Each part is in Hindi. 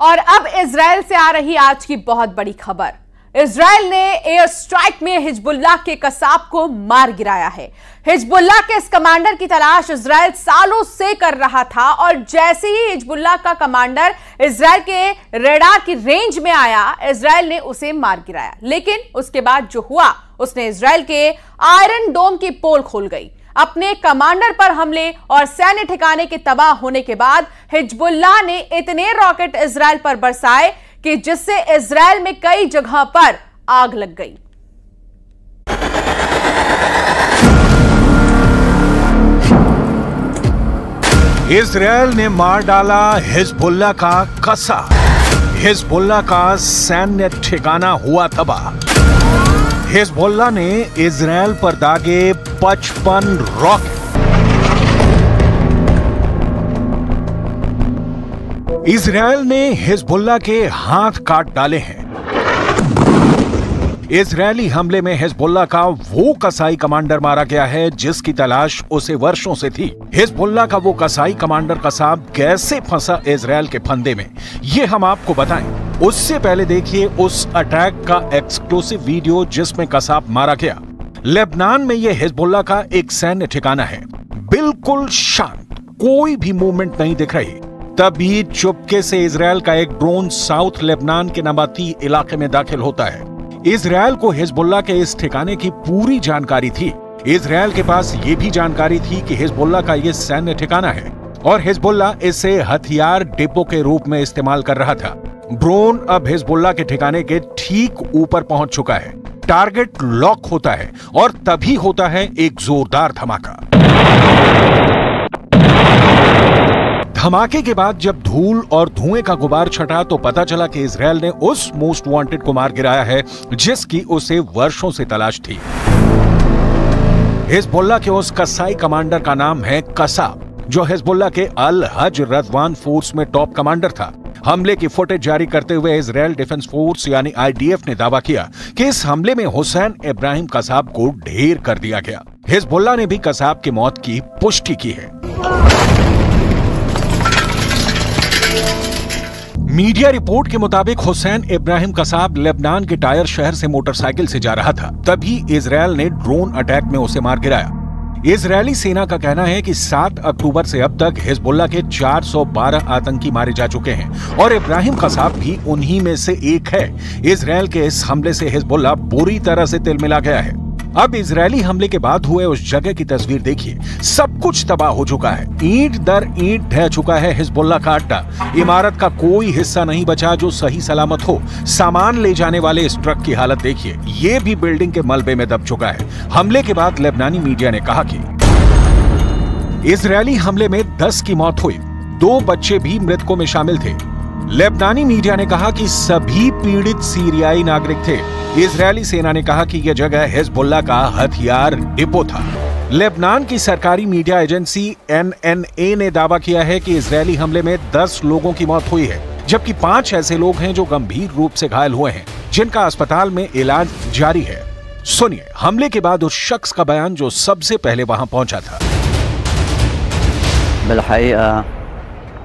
और अब इजराइल से आ रही आज की बहुत बड़ी खबर। इजराइल ने एयर स्ट्राइक में हिजबुल्लाह के कसाब को मार गिराया है। हिजबुल्लाह के इस कमांडर की तलाश इजराइल सालों से कर रहा था और जैसे ही हिजबुल्लाह का कमांडर इजराइल के रडार की रेंज में आया, इजराइल ने उसे मार गिराया। लेकिन उसके बाद जो हुआ, उसने इजराइल के आयरन डोम की पोल खोल गई। अपने कमांडर पर हमले और सैन्य ठिकाने के तबाह होने के बाद हिजबुल्लाह ने इतने रॉकेट इजराइल पर बरसाए कि जिससे इजराइल में कई जगह पर आग लग गई। इजराइल ने मार डाला हिजबुल्लाह का कसा। हिजबुल्लाह का सैन्य ठिकाना हुआ तबाह। हिजबुल्लाह ने इजराइल पर दागे 55 रॉकेट। इजराइल ने हिजबुल्लाह के हाथ काट डाले हैं। इजरायली हमले में हिजबुल्लाह का वो कसाई कमांडर मारा गया है जिसकी तलाश उसे वर्षों से थी। हिजबुल्लाह का वो कसाई कमांडर कसाब कैसे फंसा इजराइल के फंदे में, ये हम आपको बताएं। उससे पहले देखिए उस अटैक का एक्सक्लूसिव वीडियो जिसमें कसाब मारा गया। लेबनान में यह हिजबुल्लाह का एक सैन्य ठिकाना है, बिल्कुल शांत, कोई भी मूवमेंट नहीं दिख रही। तभी चुपके से इजराइल का एक ड्रोन साउथ लेबनान के नबाती इलाके में दाखिल होता है। इजराइल को हिजबुल्लाह के इस ठिकाने की पूरी जानकारी थी। इजराइल के पास यह भी जानकारी थी कि हिजबुल्लाह का यह सैन्य ठिकाना है और हिजबुल्लाह इसे हथियार डिपो के रूप में इस्तेमाल कर रहा था। ड्रोन अब हिजबुल्लाह के ठिकाने के ठीक ऊपर पहुंच चुका है। टारगेट लॉक होता है और तभी होता है एक जोरदार धमाका। धमाके के बाद जब धूल और धुएं का गुबार छटा तो पता चला कि इजराइल ने उस मोस्ट वांटेड को मार गिराया है जिसकी उसे वर्षों से तलाश थी। हिजबुल्लाह के उस कसाई कमांडर का नाम है कसाब, जो हिजबुल्लाह के अल हज रज़वान फोर्स में टॉप कमांडर था। हमले की फुटेज जारी करते हुए इजराइल डिफेंस फोर्स यानी IDF ने दावा किया कि इस हमले में हुसैन इब्राहिम कसाब को ढेर कर दिया गया। हिजबुल्लाह ने भी कसाब की मौत की पुष्टि की है। मीडिया रिपोर्ट के मुताबिक हुसैन इब्राहिम कसाब लेबनान के टायर शहर से मोटरसाइकिल से जा रहा था, तभी इजराइल ने ड्रोन अटैक में उसे मार गिराया। इजरायली सेना का कहना है कि 7 अक्टूबर से अब तक हिजबुल्लाह के 412 आतंकी मारे जा चुके हैं और इब्राहिम कसाब भी उन्हीं में से एक है। इजराइल के इस हमले से हिजबुल्लाह बुरी तरह से तिलमिला गया है। अब इजरायली हमले के बाद हुए उस जगह की तस्वीर देखिए, सब कुछ तबाह हो चुका है। ईंट दर ईंट ढह चुका है हिजबुल्लाह का अड्डा। इमारत का कोई हिस्सा नहीं बचा जो सही सलामत हो। सामान ले जाने वाले इस ट्रक की हालत देखिए, ये भी बिल्डिंग के मलबे में दब चुका है। हमले के बाद लेबनानी मीडिया ने कहा कि इजरायली हमले में 10 की मौत हुई, 2 बच्चे भी मृतकों में शामिल थे। लेबनानी मीडिया ने कहा कि सभी पीड़ित सीरियाई नागरिक थे। इजरायली सेना ने कहा कि यह जगह हिजबुल्लाह का हथियार डिपो था। लेबनान की सरकारी मीडिया एजेंसी NNA ने दावा किया है कि इजरायली हमले में 10 लोगों की मौत हुई है, जबकि 5 ऐसे लोग हैं जो गंभीर रूप से घायल हुए हैं, जिनका अस्पताल में इलाज जारी है। सुनिए हमले के बाद उस शख्स का बयान जो सबसे पहले वहां पहुंचा था।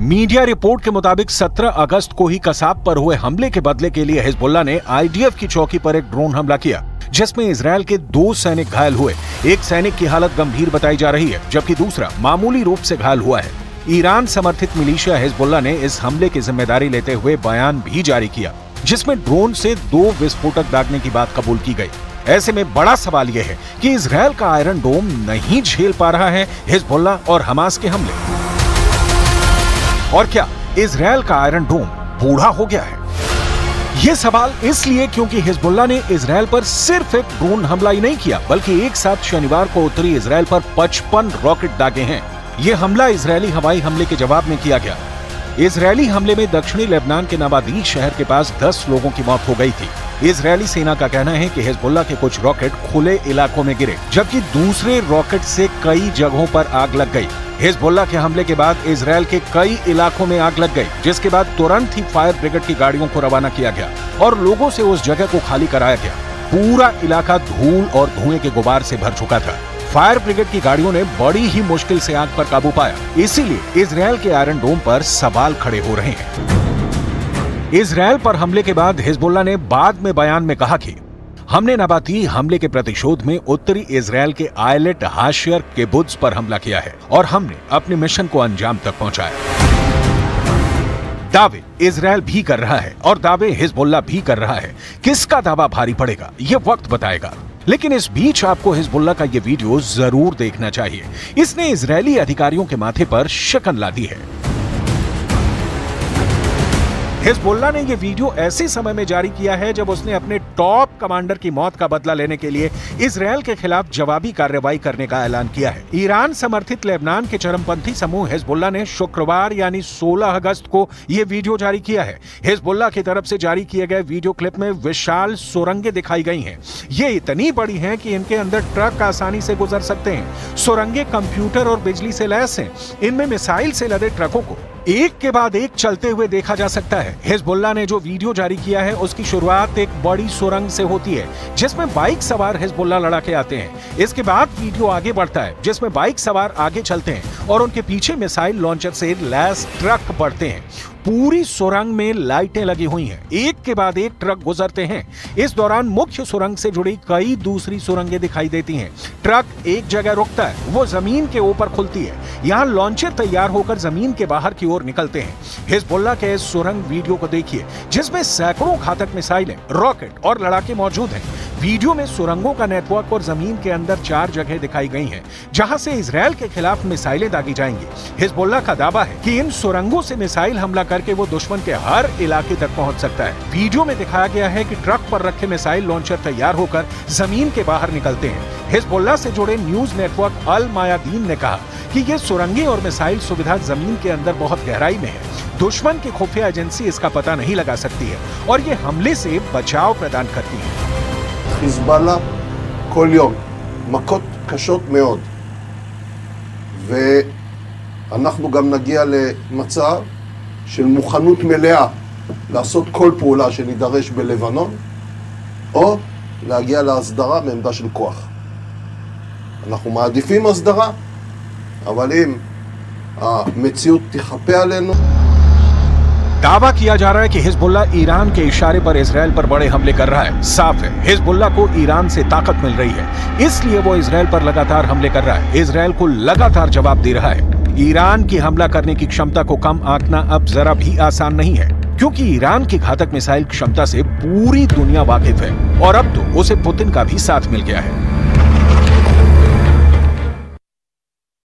मीडिया रिपोर्ट के मुताबिक 17 अगस्त को ही कसाब पर हुए हमले के बदले के लिए हिजबुल्लाह ने IDF की चौकी पर एक ड्रोन हमला किया, जिसमें इजराइल के 2 सैनिक घायल हुए। एक सैनिक की हालत गंभीर बताई जा रही है, जबकि दूसरा मामूली रूप से घायल हुआ है। ईरान समर्थित मिलिशिया हिजबुल्लाह ने इस हमले की जिम्मेदारी लेते हुए बयान भी जारी किया, जिसमें ड्रोन से 2 विस्फोटक दागने की बात कबूल की गई। ऐसे में बड़ा सवाल यह है कि इजराइल का आयरन डोम नहीं झेल पा रहा है हिजबुल्लाह और हमास के हमले। और क्या इजराइल का आयरन डोम बूढ़ा हो गया है? यह सवाल इसलिए क्योंकि हिजबुल्लाह ने इजराइल पर सिर्फ एक ड्रोन हमला ही नहीं किया, बल्कि एक साथ शनिवार को उत्तरी इजराइल पर 55 रॉकेट दागे हैं। यह हमला इजरायली हवाई हमले के जवाब में किया गया। इजरायली हमले में दक्षिणी लेबनान के नबादी शहर के पास 10 लोगों की मौत हो गई थी। इजरायली सेना का कहना है कि हिजबुल्लाह के कुछ रॉकेट खुले इलाकों में गिरे, जबकि दूसरे रॉकेट से कई जगहों पर आग लग गई। हिजबुल्लाह के हमले के बाद इजरायल के कई इलाकों में आग लग गई, जिसके बाद तुरंत ही फायर ब्रिगेड की गाड़ियों को रवाना किया गया और लोगों से उस जगह को खाली कराया गया। पूरा इलाका धूल और धुएं के गुबार से भर चुका था। फायर ब्रिगेड की गाड़ियों ने बड़ी ही मुश्किल से आग पर काबू पाया। इसीलिए इजरायल के आयरन डोम पर सवाल खड़े हो रहे हैं। इजरायल पर हमले के बाद हिजबुल्लाह ने बाद में बयान में कहा कि हमने नबाती हमले के प्रतिशोध में उत्तरी इजरायल के आयलेट हाशियर किबुत्ज पर हमला किया है और हमने अपने मिशन को अंजाम तक पहुंचाया। दावे इजरायल भी कर रहा है और दावे हिजबुल्लाह भी कर रहा है। किसका दावा भारी पड़ेगा ये वक्त बताएगा, लेकिन इस बीच आपको हिजबुल्लाह का ये वीडियो जरूर देखना चाहिए। इसने इजरायली अधिकारियों के माथे पर शिकन ला दी है। हिजबुल्लाह ने यह वीडियो ऐसे समय में जारी किया है जब उसने अपने टॉप कमांडर की मौत का बदला लेने के लिए इजरायल के खिलाफ जवाबी कार्रवाई करने का ऐलान किया है। ईरान समर्थित लेबनान के चरमपंथी समूह हिजबुल्लाह ने शुक्रवार यानी 16 अगस्त को यह वीडियो जारी किया है। हिजबुल्लाह की तरफ से जारी किए गए वीडियो क्लिप में विशाल सुरंगें दिखाई गई हैं। ये इतनी बड़ी हैं कि इनके अंदर ट्रक आसानी से गुजर सकते हैं। सुरंगें कंप्यूटर और बिजली से लैस हैं। इनमें मिसाइल से लदे ट्रकों को एक के बाद एक चलते हुए देखा जा सकता है। हिजबुल्लाह ने जो वीडियो जारी किया है उसकी शुरुआत एक बड़ी सुरंग से होती है जिसमें बाइक सवार हिजबुल्लाह लड़ाके आते हैं। इसके बाद वीडियो आगे बढ़ता है जिसमें बाइक सवार आगे चलते हैं और उनके पीछे मिसाइल लॉन्चर से लैस ट्रक बढ़ते हैं। पूरी सुरंग में लाइटें लगी हुई हैं, एक के बाद एक ट्रक गुजरते हैं। इस दौरान मुख्य सुरंग से जुड़ी कई दूसरी सुरंगें दिखाई देती हैं। ट्रक एक जगह रुकता है, वो जमीन के ऊपर खुलती है। यहाँ लॉन्चर तैयार होकर जमीन के बाहर की ओर निकलते हैं। हिजबुल्लाह के इस सुरंग वीडियो को देखिए जिसमें सैकड़ों घातक मिसाइलें, रॉकेट और लड़ाके मौजूद हैं। वीडियो में सुरंगों का नेटवर्क और जमीन के अंदर 4 जगह दिखाई गई हैं जहां से इजरायल के खिलाफ मिसाइलें दागी जाएंगी। हिजबुल्लाह का दावा है कि इन सुरंगों से मिसाइल हमला करके वो दुश्मन के हर इलाके तक पहुंच सकता है। वीडियो में दिखाया गया है कि ट्रक पर रखे मिसाइल लॉन्चर तैयार होकर जमीन के बाहर निकलते हैं। हिजबुल्लाह से जुड़े न्यूज नेटवर्क अल मायादीन ने कहा कि ये सुरंगें और मिसाइल सुविधा जमीन के अंदर बहुत गहराई में है। दुश्मन की खुफिया एजेंसी इसका पता नहीं लगा सकती है और ये हमले से बचाव प्रदान करती है। חיזבאללה כל יום מכות קשות מאוד, ואנחנו גם נגיע למצב של מוכנות מלאה לעשות כל פעולה שנידרש בלבנון או להגיע להסדרה מעמדה של כוח. אנחנו מעדיפים הסדרה, אבל אם המציאות תחפה עלינו दावा किया जा रहा है कि हिजबुल्लाह ईरान के इशारे पर इजरायल पर बड़े हमले कर रहा है। साफ है हिजबुल्लाह को ईरान से ताकत मिल रही है, इसलिए वो इजरायल पर लगातार हमले कर रहा है, इजरायल को लगातार जवाब दे रहा है। ईरान की हमला करने की क्षमता को कम आंकना अब जरा भी आसान नहीं है, क्योंकि ईरान की घातक मिसाइल क्षमता से पूरी दुनिया वाकिफ है और अब तो उसे पुतिन का भी साथ मिल गया है।